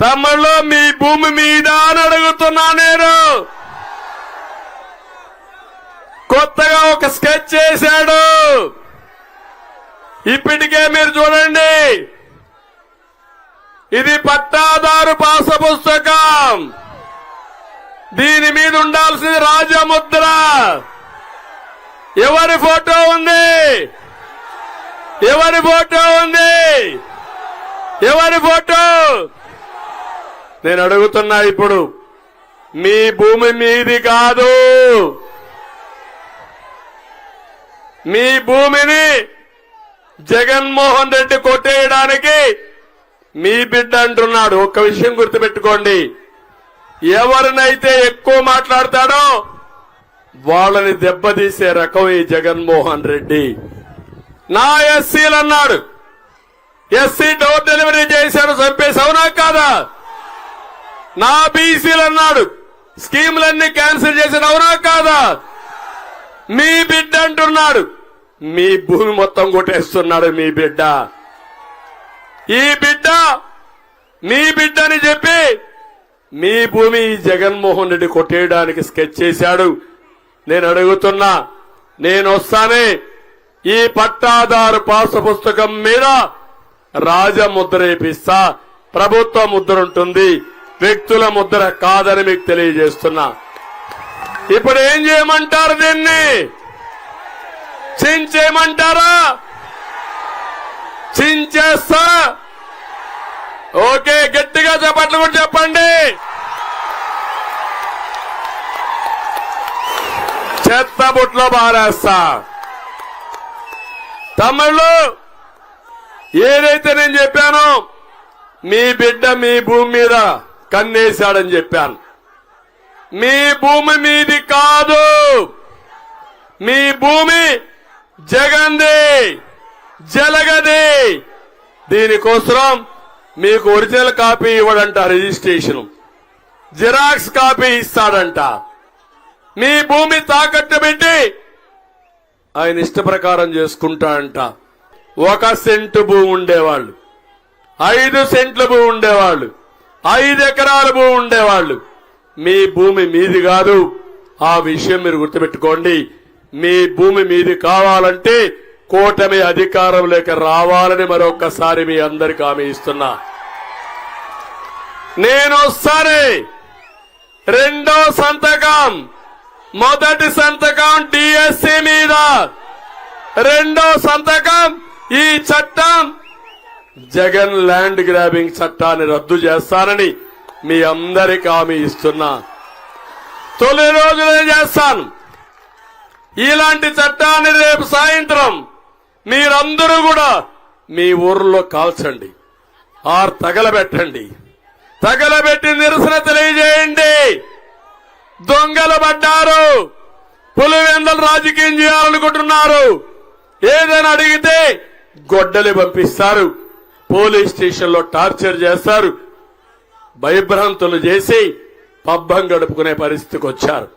తమ్ముళ్ళు మీ భూమి మీద అని అడుగుతున్నా నేను. కొత్తగా ఒక స్కెచ్ చేశాడు. ఇప్పటికే మీరు చూడండి, ఇది పట్టాదారు పాస పుస్తకం. దీని మీద ఉండాల్సింది రాజముద్ర. ఎవరి ఫోటో ఉంది? ఎవరి ఫోటో ఉంది? ఎవరి ఫోటో? నేను అడుగుతున్నా ఇప్పుడు, మీ భూమి మీది కాదు. మీ భూమిని జగన్మోహన్ రెడ్డి కొట్టేయడానికి మీ బిడ్డ అంటున్నాడు. ఒక్క విషయం గుర్తుపెట్టుకోండి, ఎవరినైతే ఎక్కువ మాట్లాడతాడో వాళ్ళని దెబ్బతీసే రకం ఈ జగన్మోహన్ రెడ్డి. నా ఎస్సీలు అన్నాడు, ఎస్సీ డోర్ డెలివరీ చేశారు, చంపేసి, అవునా కాదా? నా బీసీలు అన్నాడు, స్కీములన్నీ క్యాన్సిల్ చేశారు, అవునా కాదా? మీ బిడ్డ అంటున్నాడు, మీ భూమి మొత్తం కొట్టేస్తున్నాడు మీ బిడ్డ. ఈ బిడ్డ మీ బిడ్డని చెప్పి మీ భూమి జగన్మోహన్ రెడ్డి కొట్టేయడానికి స్కెచ్ చేశాడు. నేను అడుగుతున్నా, నేను వస్తానే ఈ పట్టాదారు పాస పుస్తకం మీద రాజముద్ర వేపిస్తా. ప్రభుత్వ ముద్ర ఉంటుంది, వ్యక్తుల ముద్ర కాదని మీకు తెలియజేస్తున్నా. ఇప్పుడు ఏం చేయమంటారు? దీన్ని చించేయమంటారా? చించేస్తా. ఓకే, గట్టిగా చప్పట్లు కూడా చెప్పండి. చెత్త బుట్లో బారేస్తా. తమ్ముళ్ళు, ఏదైతే నేను చెప్పానో మీ బిడ్డ మీ భూమి మీద కన్నేశాడని చెప్పాను. మీ భూమి మీది కాదు, మీ భూమి జగన్ది, జలగది. దీనికోసం మీకు ఒరిజినల్ కాపీ ఇవ్వడంట, రిజిస్ట్రేషన్ జిరాక్స్ కాపీ ఇస్తాడంట. మీ భూమి తాకట్టు పెట్టి ఆయన ఇష్ట ప్రకారం చేసుకుంటాడంట. 1 సెంటు భూమి ఉండేవాళ్ళు, 5 సెంట్ల భూమి ఉండేవాళ్ళు, 5 ఎకరాల భూమి ఉండేవాళ్ళు. మీ భూమి మీది కాదు. ఆ విషయం మీరు గుర్తుపెట్టుకోండి. మీ భూమి మీది కావాలంటే కూటమి అధికారంలోకి రావాలని మరొక్కసారి మీ అందరికీ హామీ ఇస్తున్నా. నేను వస్తానే రెండో సంతకం, మొదటి సంతకం డిఎస్సి మీద, రెండో సంతకం ఈ చట్టం జగన్ ల్యాండ్ గ్రాబింగ్ చట్టాన్ని రద్దు చేస్తానని మీ అందరికీ హామీ ఇస్తున్నా. తొలి రోజునే చేస్తాను. ఇలాంటి చట్టాన్ని రేపు సాయంత్రం మీరందరూ కూడా మీ ఊర్లో కాల్చండి, తగలబెట్టండి. తగలబెట్టి నిరసన తెలియజేయండి. దొంగలు పడ్డారు, పులివెందలు రాజకీయం చేయాలనుకుంటున్నారు. ఏదైనా అడిగితే గొడ్డలి పంపిస్తారు, పోలీస్ స్టేషన్లో టార్చర్ చేస్తారు, భయభ్రాంతులు చేసి పబ్బం గడుపుకునే పరిస్థితికి వచ్చారు.